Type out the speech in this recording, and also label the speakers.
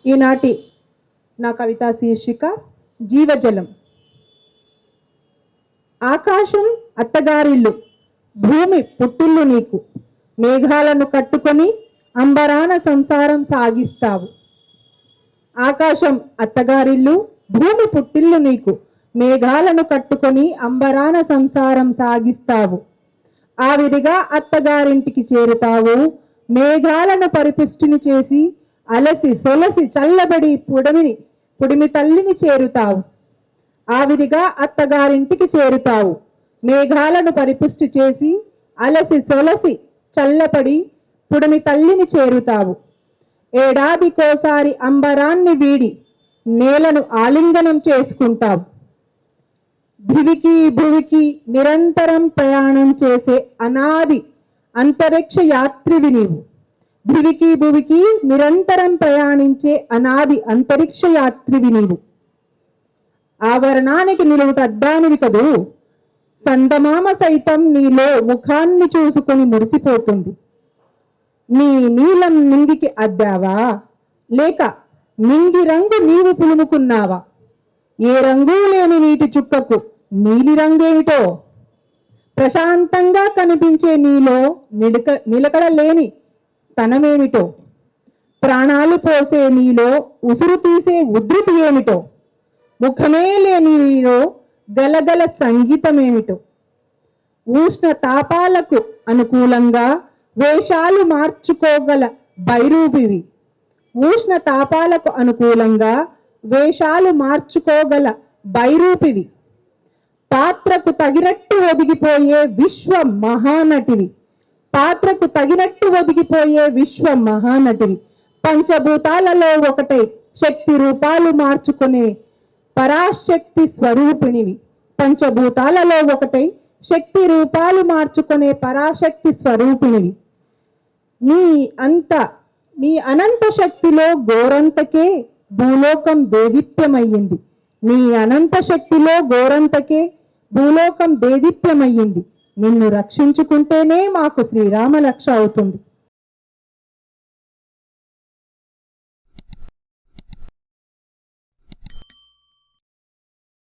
Speaker 1: ఈనాటి నా కవితా శీర్షిక జీవజలం. ఆకాశం అత్తగారిల్లు, భూమి పుట్టిల్లు నీకు. మేఘాలను కట్టుకొని అంబరాన సంసారం సాగిస్తావు. ఆకాశం అత్తగారిల్లు, భూమి పుట్టిల్లు నీకు. మేఘాలను కట్టుకొని అంబరాన సంసారం సాగిస్తావు. ఆవిరిగా అత్తగారింటికి చేరుతావు. మేఘాలను పరిపుష్టిని చేసి అలసి సొలసి చల్లబడి పుడిమి తల్లిని చేరుతావు. ఆవిరిగా అత్తగారింటికి చేరుతావు. మేఘాలను పరిపుష్టి చేసి అలసి సొలసి చల్లపడి పుడిమి తల్లిని చేరుతావు. ఏడాదికోసారి అంబరాన్ని వీడి నేలను ఆలింగనం చేసుకుంటావు. దివికి భువికి నిరంతరం ప్రయాణం చేసే అనాది అంతరిక్ష యాత్రివి నీవు. దివికి భువికి నిరంతరం ప్రయాణించే అనాది అంతరిక్ష యాత్రివి నీవు. ఆవరణానికి నిలువుటద్దానివి కదూ. సందమామ సైతం నీలో ముఖాన్ని చూసుకొని మురిసిపోతుంది. నీ నీలం నింగికి అద్దావా, లేక నింగి రంగు నీవు పులుముకున్నావా? ఏ రంగు లేని నీటి చుక్కకు నీలి రంగేమిటో? ప్రశాంతంగా కనిపించే నీలో నిలకడ లేని తనమేమిటో? ప్రాణాలు పోసే నీలో ఉసురు తీసే ఉధృతి ఏమిటో? ముఖమే లేని నీలో గలగల సంగీతమేమిటో? ఉష్ణ తాపాలకు అనుకూలంగా వేషాలు మార్చుకోగల బైరూపివి. ఉష్ణ తాపాలకు అనుకూలంగా వేషాలు మార్చుకోగల బైరూపివి. పాత్రకు తగినట్టు ఒదిగిపోయే విశ్వ మహానటివి. పాత్రకు తగినట్టు ఒదిగిపోయే విశ్వ మహానటివి. పంచభూతాలలో ఒకటై శక్తి రూపాలు మార్చుకునే పరాశక్తి స్వరూపిణివి. పంచభూతాలలో ఒకటై శక్తి రూపాలు మార్చుకునే పరాశక్తి స్వరూపిణివి. నీ అనంత శక్తిలో గోరంతకే భూలోకం దేదీప్యమయ్యింది. నీ అనంత శక్తిలో గోరంతకే భూలోకం దేదీప్యమయ్యింది. నిన్ను రక్షించుకుంటేనే మాకు శ్రీరామ రక్ష అవుతుంది.